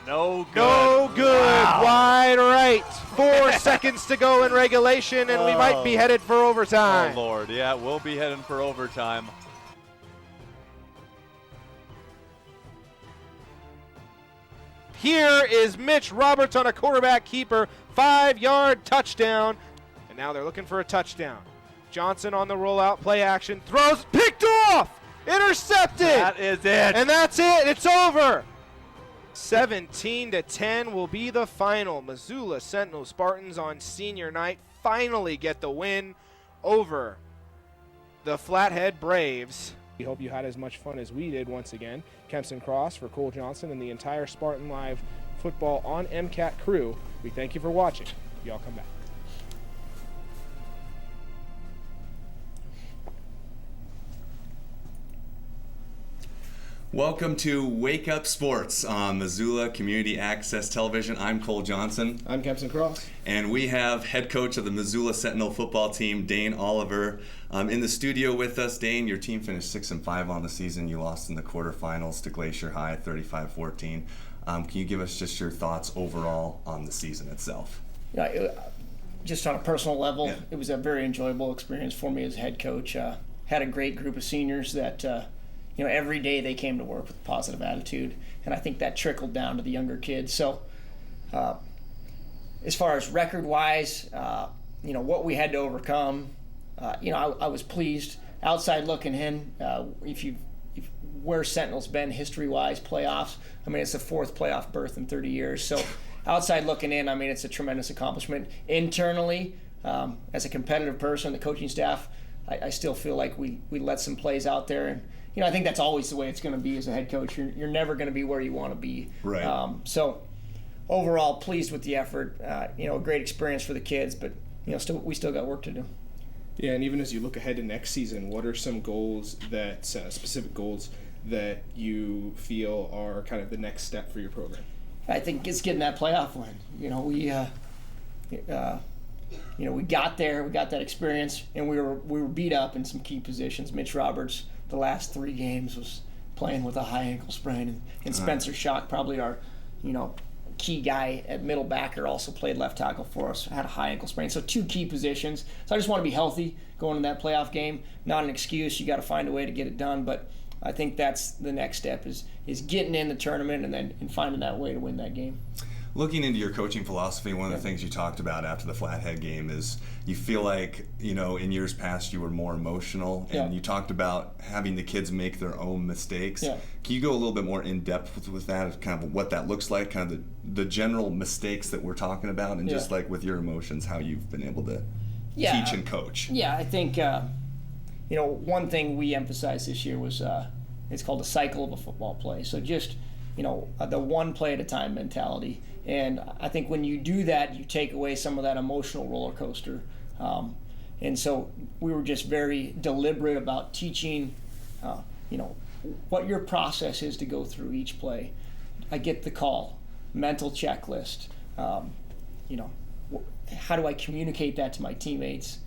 No good. No good. Wow. Wide right. 4 seconds to go in regulation, and we might be headed for overtime. Oh, Lord. Yeah, we'll be heading for overtime. Here is Mitch Roberts on a quarterback keeper. 5-yard touchdown. And now they're looking for a touchdown. Johnson on the rollout, play action, throws, picked off, intercepted. That is it. And that's it. It's over. 17-10 will be the final. Missoula Sentinel Spartans on senior night finally get the win over the Flathead Braves. We hope you had as much fun as we did once again. Kempson Cross for Cole Johnson and the entire Spartan Live Football on MCAT crew. We thank you for watching. Y'all come back. Welcome to Wake Up Sports on Missoula Community Access Television. I'm Cole Johnson. I'm Kempson Cross. And we have head coach of the Missoula Sentinel football team, Dane Oliver, in the studio with us. Dane, your team finished 6-5 on the season. You lost in the quarterfinals to Glacier High, 35-14. Can you give us just your thoughts overall on the season itself? Yeah, just on a personal level, It was a very enjoyable experience for me as head coach. Had a great group of seniors that every day they came to work with a positive attitude, and I think that trickled down to the younger kids. So as far as record-wise, what we had to overcome, I was pleased. Outside looking in, where Sentinel's been history-wise, playoffs, it's the 4th playoff berth in 30 years. So outside looking in, it's a tremendous accomplishment. Internally, as a competitive person, the coaching staff, I still feel like we let some plays out there, and I think that's always the way it's going to be as a head coach. You're never going to be where you want to be. Right. So overall, pleased with the effort. A great experience for the kids, but we still got work to do. Yeah, and even as you look ahead to next season, what are some goals that specific goals that you feel are kind of the next step for your program? I think it's getting that playoff win. We got there, we got that experience, and we were beat up in some key positions. Mitch Roberts, the last 3 games, was playing with a high ankle sprain, and Spencer Schock, probably our, key guy at middle backer, also played left tackle for us, had a high ankle sprain. So 2 key positions. So I just want to be healthy going into that playoff game. Not an excuse. You got to find a way to get it done, but I think that's the next step is getting in the tournament and finding that way to win that game. Looking into your coaching philosophy, one of the things you talked about after the Flathead game is you feel like, in years past you were more emotional, and you talked about having the kids make their own mistakes. Yeah. Can you go a little bit more in depth with that, kind of what that looks like, kind of the general mistakes that we're talking about, and just like with your emotions, how you've been able to teach and coach? Yeah, I think, one thing we emphasized this year was it's called the cycle of a football play. So just, the one play at a time mentality. And I think when you do that, you take away some of that emotional roller coaster. And so we were just very deliberate about teaching, what your process is to go through each play. I get the call, mental checklist, how do I communicate that to my teammates?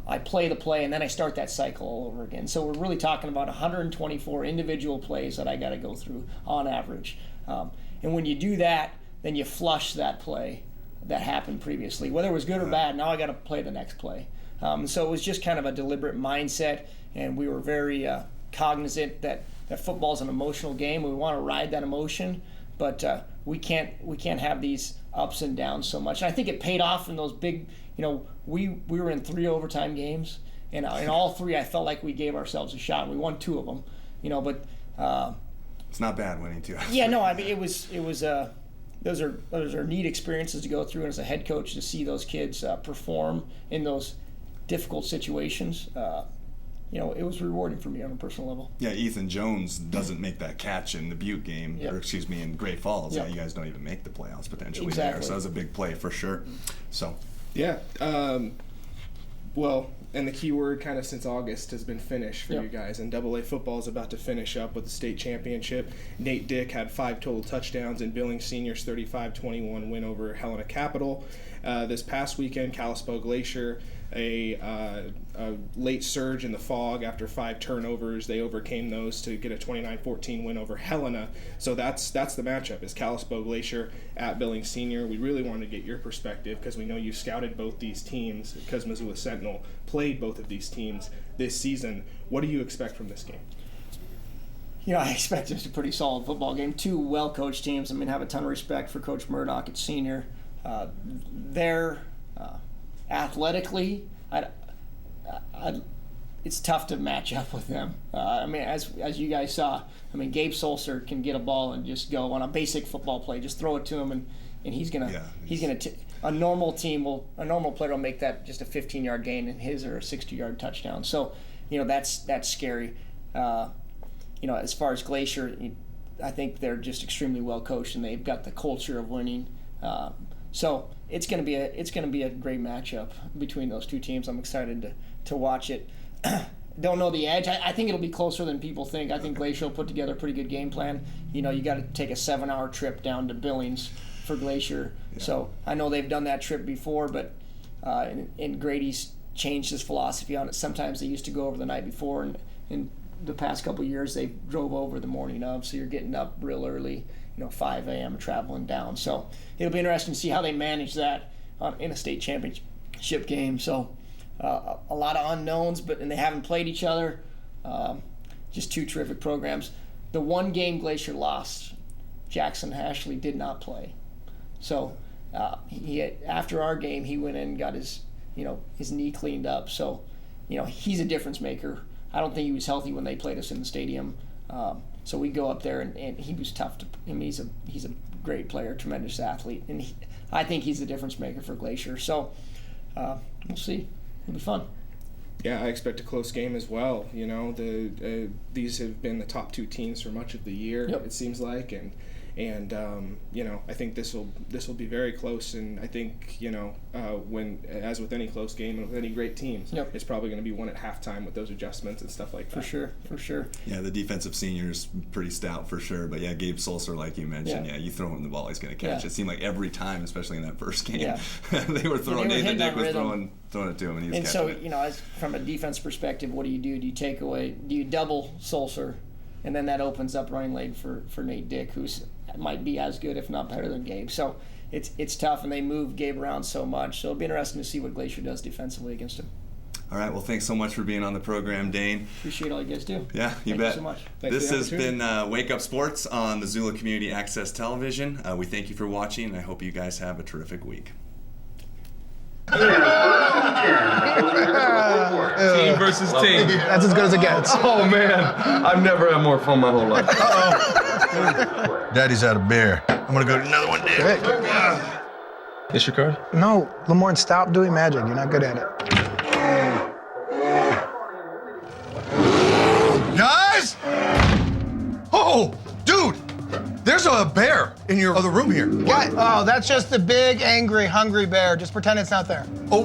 I play the play, and then I start that cycle all over again. So we're really talking about 124 individual plays that I got to go through on average. And when you do that, then you flush that play that happened previously. Whether it was good or bad, now I got to play the next play. So it was just kind of a deliberate mindset, and we were very cognizant that football's an emotional game. We want to ride that emotion, but we can't have these ups and downs so much. And I think it paid off in those big, we were in 3 overtime games, and in all 3 I felt like we gave ourselves a shot. We won 2 of them, but it's not bad winning 2. Yeah, no, I mean it was those are neat experiences to go through, and as a head coach to see those kids perform in those difficult situations. It was rewarding for me on a personal level. Yeah, Ethan Jones doesn't make that catch in the Butte game, in Great Falls. Yep. You guys don't even make the playoffs potentially Exactly. there. So that was a big play for sure. So. Yeah. And the key word kind of since August has been finish for you guys. And AA football is about to finish up with the state championship. Nate Dick had 5 total touchdowns in Billings Senior's 35-21 win over Helena Capital. This past weekend, Kalispell Glacier, a late surge in the fog after 5 turnovers. They overcame those to get a 29-14 win over Helena. So that's the matchup, is Kalispell Glacier at Billings Senior. We really wanted to get your perspective because we know you scouted both these teams because Missoula Sentinel played both of these teams this season. What do you expect from this game? I expect it's a pretty solid football game. 2 well-coached teams. I have a ton of respect for Coach Murdoch at Senior. They're athletically, it's tough to match up with them. As you guys saw, Gabe Solser can get a ball and just go on a basic football play. Just throw it to him, and he's gonna a normal player will make that just a 15-yard gain in his or a 60-yard touchdown. So, that's scary. As far as Glacier, I think they're just extremely well coached, and they've got the culture of winning. So it's going to be a great matchup between those 2 teams. I'm excited to watch it. Don't know the edge. I think it'll be closer than people think. I think Glacier will put together a pretty good game plan. You got to take a 7-hour trip down to Billings for Glacier. Yeah. So I know they've done that trip before, but and Grady's changed his philosophy on it. Sometimes they used to go over the night before, and in the past couple of years they drove over the morning of. So you're getting up real early, 5 a.m. traveling down. So it'll be interesting to see how they manage that in a state championship game. So a lot of unknowns, and they haven't played each other. Just 2 terrific programs. The one game Glacier lost, Jackson Hashley did not play. So after our game, he went in and got his knee cleaned up. So he's a difference maker. I don't think he was healthy when they played us in the stadium. So we go up there, and he was tough to. He's a great player, tremendous athlete, and I think he's the difference maker for Glacier. So we'll see. It'll be fun. Yeah, I expect a close game as well. These have been the top 2 teams for much of the year. It seems like, and I think this will be very close. And I think when, as with any close game and with any great teams, it's probably going to be won at halftime with those adjustments and stuff like that. For sure. Yeah, the defensive senior is pretty stout for sure. But yeah, Gabe Solser, like you mentioned, you throw him the ball, he's going to catch. It seemed like every time, especially in that first game, they were throwing. Nathan Dick was throwing it to him, and he was catching it. And so, as from a defense perspective, what do you do? Do you double Solser, and then that opens up running lane for Nate Dick, who's might be as good, if not better than Gabe. So it's tough, and they move Gabe around so much. So it'll be interesting to see what Glacier does defensively against him. All right. Well, thanks so much for being on the program, Dane. Appreciate all you guys do. Yeah, you bet. Thank you so much. This has been Wake Up Sports on Missoula Community Access Television. We thank you for watching, and I hope you guys have a terrific week. Team versus team. That's as good as it gets. Oh, man. I've never had more fun my whole life. Daddy's out of beer. I'm going to go to another one, Dad. This your card? No, Lamorne, stop doing magic. You're not good at it. Guys? Oh, dude! There's a bear in your other room here. What? Oh, that's just the big, angry, hungry bear. Just pretend it's not there. Oh,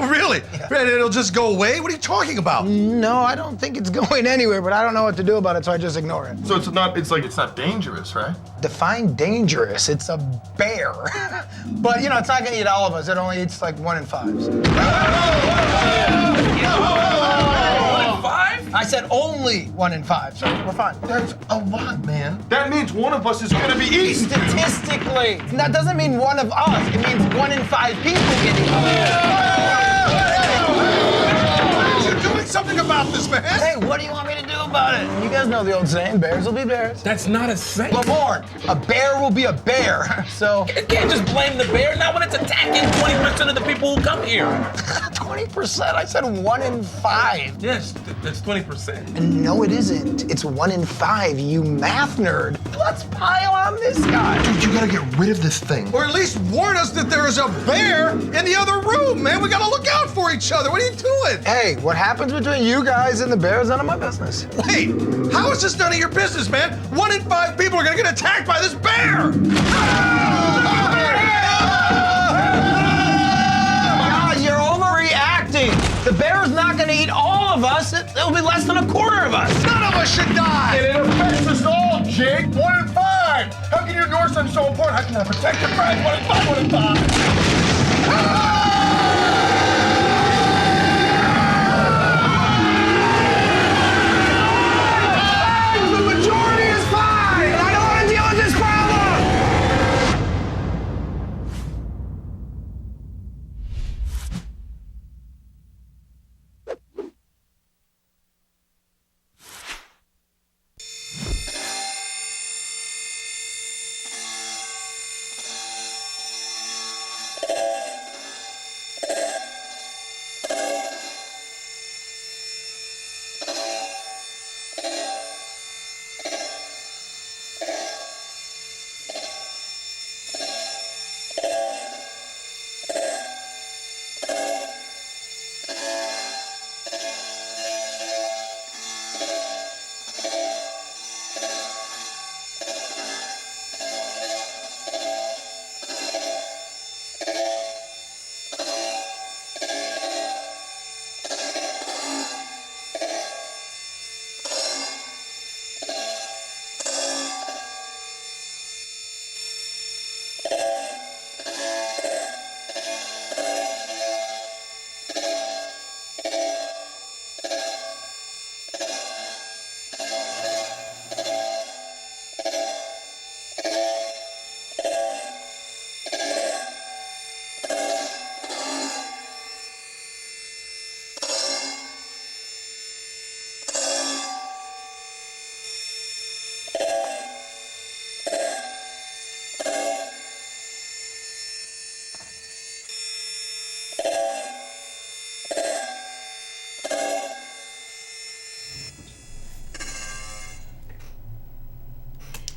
really? Yeah. And it'll just go away? What are you talking about? No, I don't think it's going anywhere, but I don't know what to do about it, so I just ignore it. So it's not dangerous, right? Define dangerous. It's a bear. But, it's not gonna eat all of us. It only eats like 1 in 5s. 1 in 5? I said only 1 in 5, so we're fine. That's a lot, man. That means one of us is gonna be eaten. Statistically. That doesn't mean one of us. It means 1 in 5 people get eaten. Something about this, man. Hey, what do you want me to do about it? You guys know the old saying, bears will be bears. That's not a saying. Lamorne, a bear will be a bear, so... You can't just blame the bear, not when it's attacking 20% of the people who come here. 20%? I said 1 in 5. Yes, that's 20%. No, it isn't. It's 1 in 5, you math nerd. Let's pile on this guy. Dude, you gotta get rid of this thing. Or at least warn us that there is a bear in the other room, man. We gotta look out for each other. What are you doing? Hey, what happens between you guys and the bear is none of my business. Wait, how is this none of your business, man? 1 in 5 people are gonna get attacked by this bear! You're overreacting. The bear is not gonna eat all of us. It'll be less than a quarter of us. None of us should die! And it affects us all, Jake. 1 in 5. How can you ignore something so important? How can I protect your friends? 1 in 5, 1 in 5.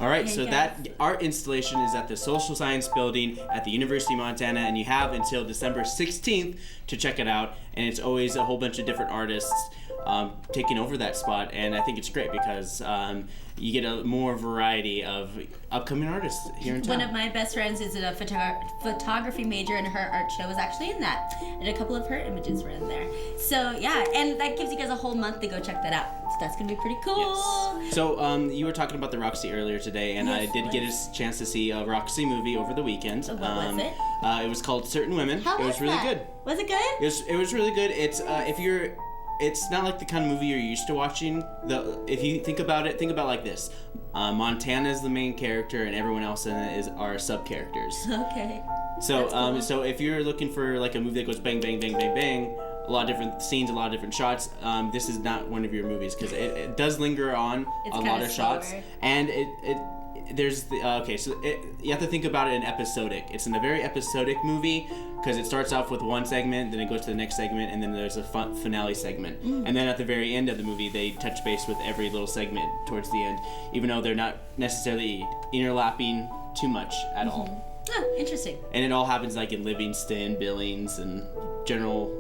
All right, so that art installation is at the Social Science Building at the University of Montana, and you have until December 16th to check it out. And it's always a whole bunch of different artists taking over that spot, and I think it's great because you get a more variety of upcoming artists here in town. One of my best friends is a photography major, and her art show was actually in that, and a couple of her images were in there. So yeah, and that gives you guys a whole month to go check that out. So that's gonna be pretty cool. Yes. So you were talking about the Roxy earlier today, and Yes, I did get a chance to see a Roxy movie over the weekend. What was it? It was called Certain Women. How It was really that? good. Was it good? It was really good. It's it's not like the kind of movie you're used to watching. If you think about it like this: Montana is the main character, and everyone else in it are sub characters. Okay. So Cool. so if you're looking for like a movie that goes bang bang bang bang bang, a lot of different scenes, a lot of different shots, this is not one of your movies because it does linger on It's a kinda lot of shots, slower. and you have to think about it in episodic. It's in a very episodic movie because it starts off with one segment, then it goes to the next segment, and then there's a finale segment. And then at the very end of the movie, they touch base with every little segment towards the end, even though they're not necessarily interlapping too much at all. Oh, interesting. And it all happens like in Livingston, Billings, and general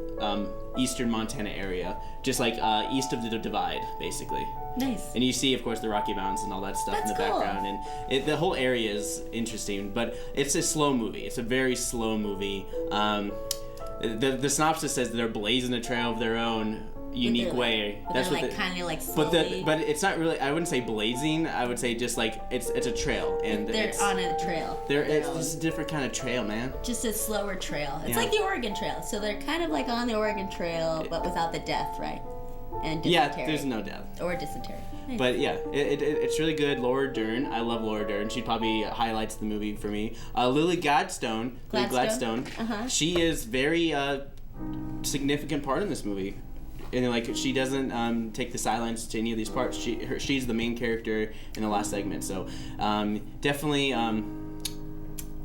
eastern Montana area, just like east of the divide, basically. Nice. And you see, of course, the Rocky Mountains and all that stuff in the background, and the whole area is interesting. But it's a slow movie. It's a very slow movie. The synopsis says they're blazing a trail of their own unique way. That's what kind of like slowly. But it's not really. I wouldn't say blazing. I would say just like it's a trail, and they're on a trail. It's just a different kind of trail, man. Just a slower trail. It's like the Oregon Trail. So they're kind of like on the Oregon Trail, but without the death, right? And dysentery. Yeah, there's no death. Or dysentery. Nice. But yeah, it's really good. Laura Dern, I love Laura Dern. She probably highlights the movie for me. Lily Gladstone. She is very significant part in this movie. And like she doesn't take the silence to any of these parts. She's the main character in the last segment. So definitely.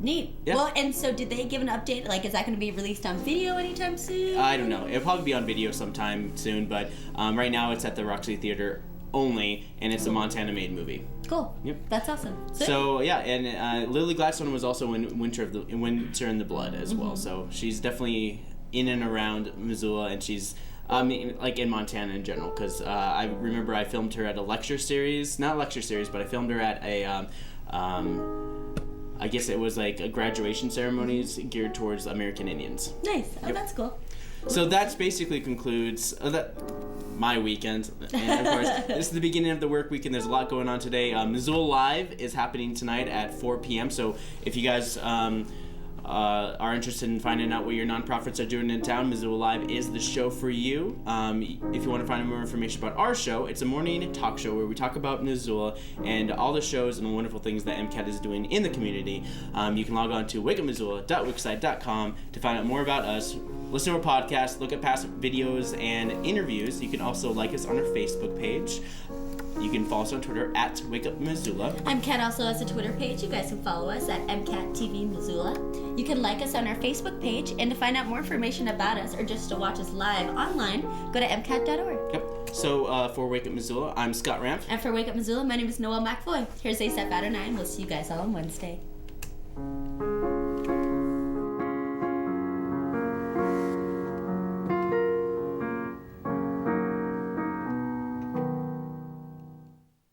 Neat. Yeah. Well, and so did they give an update? Like, is that going to be released on video anytime soon? I don't know. It'll probably be on video sometime soon. But right now it's at the Roxy Theater only, and it's a Montana-made movie. Cool. Yep. That's awesome. So yeah, and Lily Gladstone was also in Winter in the Blood as well. So she's definitely in and around Missoula, and she's. Like in Montana in general, because I remember I filmed her at a lecture series, not a lecture series, but I filmed her at a, I guess it was like a graduation ceremonies geared towards American Indians. Nice. Oh, that's cool. So that basically concludes my weekend. And of course, this is the beginning of the work week, and there's a lot going on today. Missoula Live is happening tonight at 4 p.m. So if you guys are interested in finding out what your nonprofits are doing in town, Missoula Live is the show for you. If you want to find more information about our show, it's a morning talk show where we talk about Missoula and all the shows and the wonderful things that MCAT is doing in the community. You can log on to wakeupmissoula.wixsite.com to find out more about us, listen to our podcast, look at past videos and interviews. You can also like us on our Facebook page. You can follow us on Twitter at WakeUpMissoula. MCAT also has a Twitter page. You guys can follow us at MCAT Missoula. You can like us on our Facebook page, and to find out more information about us or just to watch us live online, go to MCAT.org. Yep. So for Wake Up Missoula, I'm Scott Ramp. And for Wake Up Missoula, my name is Noelle McFoy. Here's ASAP Adonai, and we'll see you guys all on Wednesday.